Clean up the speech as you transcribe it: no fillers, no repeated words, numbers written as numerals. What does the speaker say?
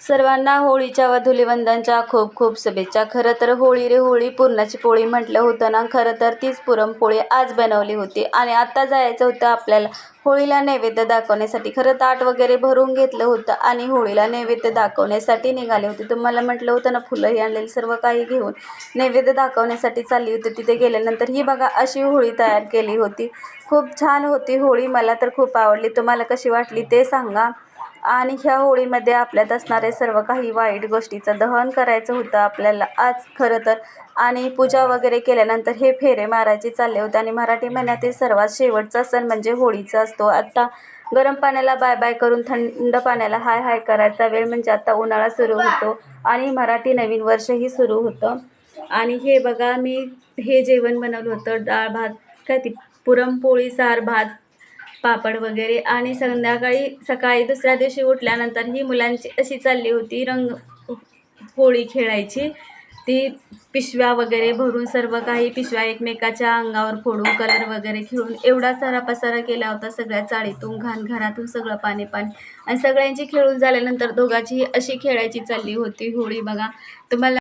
सर्वांना होळीच्या व धुलिवंदनच्या खूप खूप शुभेच्छा. खरं तर होळी रे होळी पुरणाची पोळी म्हटलं होतं ना. खरं तर तीच पुरणपोळी आज बनवली होती आणि आत्ता जायचं होतं आपल्याला होळीला नैवेद्य दाखवण्यासाठी. खरं ताट वगैरे भरून घेतलं होतं आणि होळीला नैवेद्य दाखवण्यासाठी निघाले होते. तुम्हाला म्हटलं होतं ना, फुलंही आणलेली सर्व काही घेऊन नैवेद्य दाखवण्यासाठी चालली होती. तिथे गेल्यानंतर ही बघा अशी होळी तयार केली होती. खूप छान होती होळी, मला तर खूप आवडली. तुम्हाला कशी वाटली ते सांगा. आणि ह्या होळीमध्ये आपल्यात असणारे सर्व काही वाईट गोष्टीचं दहन करायचं होतं आपल्याला आज खरं तर. आणि पूजा वगैरे केल्यानंतर हे फेरे मारायचे चालले होते. आणि मराठी महिन्यातील सर्वात शेवटचा सण म्हणजे होळीचा असतो. आता गरम पाण्याला बाय बाय करून थंड पाण्याला हाय हाय करायचा वेळ म्हणजे आता उन्हाळा सुरू होतो आणि मराठी नवीन वर्षही सुरू होतं. आणि हे बघा मी हे जेवण बनवलं होतं, डाळ भात, काय ती पुरणपोळी, सार भात, पापड वगैरे. आणि सकाळी दुसऱ्या दिवशी उठल्यानंतर ही मुलांची अशी चालली होती होळी खेळायची. ती पिशव्या वगैरे भरून सर्व काही पिशव्या एकमेकाच्या अंगावर फोडून कलर वगैरे खेळून एवढा सारा पसारा केला होता. सगळ्या चाळीतून घरातून सगळं पाणी आणि सगळ्यांची खेळून झाल्यानंतर दोघांचीही अशी खेळायची चालली होती होळी बघा. तुम्हाला